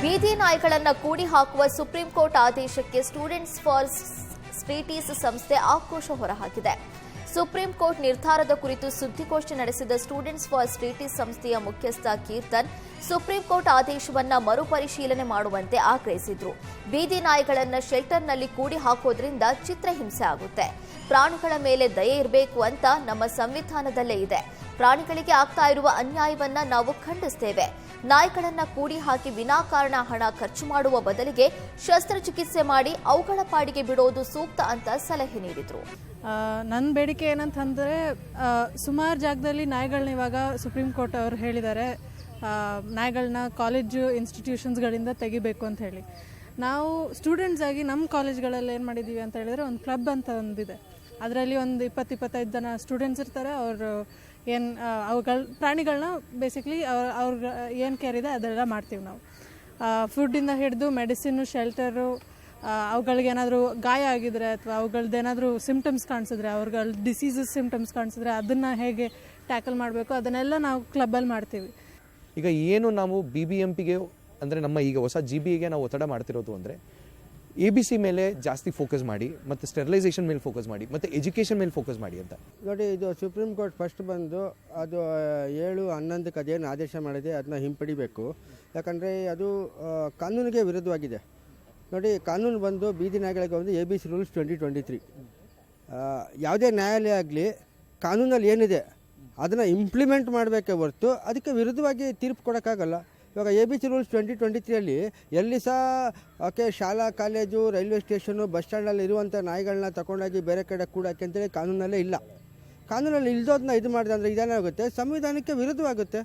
ಬೀದಿ ನಾಯಿಗಳನ್ನು ಕೂಡಿ ಹಾಕುವ ಸುಪ್ರೀಂ ಕೋರ್ಟ್ ಆದೇಶಕ್ಕೆ ಸ್ಟೂಡೆಂಟ್ಸ್ ಫಾರ್ ಸ್ಟ್ರೀಟೀಸ್ ಸಂಸ್ಥೆ ಆಕ್ರೋಶ ಹೊರಹಾಕಿದೆ. ಸುಪ್ರೀಂ ಕೋರ್ಟ್ ನಿರ್ಧಾರದ ಕುರಿತು ಸುದ್ದಿಗೋಷ್ಠಿ ನಡೆಸಿದ ಸ್ಟೂಡೆಂಟ್ಸ್ ಫಾರ್ ಸ್ಟ್ರೀಟೀಸ್ ಸಂಸ್ಥೆಯ ಮುಖ್ಯಸ್ಥ ಕೀರ್ತನ್ ಸುಪ್ರೀಂ ಕೋರ್ಟ್ ಆದೇಶವನ್ನು ಮರುಪರಿಶೀಲನೆ ಮಾಡುವಂತೆ ಆಗ್ರಹಿಸಿದ್ರು. ಬೀದಿ ನಾಯಿಗಳನ್ನು ಶೆಲ್ಟರ್ನಲ್ಲಿ ಕೂಡಿ ಹಾಕೋದ್ರಿಂದ ಚಿತ್ರಹಿಂಸೆ ಆಗುತ್ತೆ. ಪ್ರಾಣಿಗಳ ಮೇಲೆ ದಯೆ ಇರಬೇಕು ಅಂತ ನಮ್ಮ ಸಂವಿಧಾನದಲ್ಲೇ ಇದೆ. ಪ್ರಾಣಿಗಳಿಗೆ ಆಗ್ತಾ ಇರುವ ಅನ್ಯಾಯವನ್ನ ನಾವು ಖಂಡಿಸ್ತೇವೆ. ನಾಯಿಗಳನ್ನ ಕೂಡಿ ಹಾಕಿ ವಿನಾಕಾರಣ ಹಣ ಖರ್ಚು ಮಾಡುವ ಬದಲಿಗೆ ಶಸ್ತ್ರಚಿಕಿತ್ಸೆ ಮಾಡಿ ಅವುಗಳ ಪಾಡಿಗೆ ಬಿಡೋದು ಸೂಕ್ತ ಅಂತ ಸಲಹೆ ನೀಡಿದ್ರು. ನನ್ನ ಬೇಡಿಕೆ ಏನಂತಂದರೆ, ಸುಮಾರು ಜಾಗದಲ್ಲಿ ನಾಯಿಗಳನ್ನ ಇವಾಗ ಸುಪ್ರೀಂ ಕೋರ್ಟ್ ಅವರು ಹೇಳಿದ್ದಾರೆ ನಾಯಿಗಳನ್ನ ಕಾಲೇಜು ಇನ್ಸ್ಟಿಟ್ಯೂಷನ್ಸ್ಗಳಿಂದ ತೆಗಿಬೇಕು ಅಂತ ಹೇಳಿ. ನಾವು ಸ್ಟೂಡೆಂಟ್ಸ್ ಆಗಿ ನಮ್ಮ ಕಾಲೇಜ್ಗಳಲ್ಲಿ ಏನು ಮಾಡಿದ್ದೀವಿ ಅಂತ ಹೇಳಿದ್ರೆ, ಒಂದು ಕ್ಲಬ್ ಅಂತ ಒಂದಿದೆ. ಅದರಲ್ಲಿ ಒಂದು 20-25 ಜನ ಸ್ಟೂಡೆಂಟ್ಸ್ ಇರ್ತಾರೆ. ಅವರು ಏನು ಪ್ರಾಣಿಗಳನ್ನ ಬೇಸಿಕ್ಲಿ ಅವ್ರಿಗೆ ಏನು ಕೇರ್ ಇದೆ ಅದೆಲ್ಲ ಮಾಡ್ತೀವಿ ನಾವು. ಫುಡ್ಡಿಂದ ಹಿಡಿದು ಮೆಡಿಸಿನ್ನು, ಶೆಲ್ಟರು, ಅವುಗಳಿಗೆ ಏನಾದರೂ ಗಾಯ ಆಗಿದ್ರೆ ಅಥವಾ ಅವುಗಳದ್ದೇನಾದರೂ ಸಿಮ್ಟಮ್ಸ್ ಕಾಣಿಸಿದ್ರೆ, ಅವ್ರಿಗೆ ಡಿಸೀಸಸ್ ಸಿಮ್ಟಮ್ಸ್ ಕಾಣಿಸಿದ್ರೆ ಅದನ್ನು ಹೇಗೆ ಟ್ಯಾಕಲ್ ಮಾಡಬೇಕು ಅದನ್ನೆಲ್ಲ ನಾವು ಕ್ಲಬ್ಬಲ್ಲಿ ಮಾಡ್ತೀವಿ. ಈಗ ಏನು ನಾವು BBMPಗೆ ಅಂದರೆ ನಮ್ಮ ಈಗ ಹೊಸ GBAಗೆ ನಾವು ಒತ್ತಡ ಮಾಡ್ತಿರೋದು ಅಂದರೆ ABC ಮೇಲೆ ಜಾಸ್ತಿ ಫೋಕಸ್ ಮಾಡಿ ಮತ್ತು ಸ್ಟೆರಿಲೈಸೇಷನ್ ಮೇಲೆ ಫೋಕಸ್ ಮಾಡಿ ಮತ್ತು ಎಜುಕೇಷನ್ ಮೇಲೆ ಫೋಕಸ್ ಮಾಡಿ ಅಂತ. ನೋಡಿ, ಇದು ಸುಪ್ರೀಂ ಕೋರ್ಟ್ ಫಸ್ಟ್ ಬಂದು ಅದು 7/11 ಅದೇನು ಆದೇಶ ಮಾಡಿದೆ ಅದನ್ನ ಹಿಂಪಡಿಬೇಕು. ಯಾಕಂದರೆ ಅದು ಕಾನೂನಿಗೆ ವಿರುದ್ಧವಾಗಿದೆ. ನೋಡಿ, ಕಾನೂನು ಬಂದು ಬೀದಿ ನಾಯಿಗಳಿಗೆ ಒಂದು ABC ರೂಲ್ಸ್ 2023. ಯಾವುದೇ ನ್ಯಾಯಾಲಯ ಆಗಲಿ ಕಾನೂನಲ್ಲಿ ಏನಿದೆ ಅದನ್ನು ಇಂಪ್ಲಿಮೆಂಟ್ ಮಾಡಬೇಕೇ ಹೊರತು ಅದಕ್ಕೆ ವಿರುದ್ಧವಾಗಿ ತೀರ್ಪು ಕೊಡೋಕ್ಕಾಗಲ್ಲ. ಇವಾಗ ABC ರೂಲ್ಸ್ 2023 ಎಲ್ಲಿ ಸಹ ಶಾಲಾ, ಕಾಲೇಜು, ರೈಲ್ವೆ ಸ್ಟೇಷನು, ಬಸ್ ಸ್ಟ್ಯಾಂಡಲ್ಲಿ ಇರುವಂಥ ನಾಯಿಗಳನ್ನ ತಗೊಂಡೋಗಿ ಬೇರೆ ಕಡೆ ಕೂಡೋಕ್ಕೆ ಅಂತೇಳಿ ಕಾನೂನಲ್ಲೇ ಇಲ್ಲ. ಕಾನೂನಲ್ಲಿ ಇಲ್ದೋದನ್ನ ಇದು ಮಾಡಿದೆ ಅಂದರೆ ಇದೇನಾಗುತ್ತೆ, ಸಂವಿಧಾನಕ್ಕೆ ವಿರುದ್ಧವಾಗುತ್ತೆ.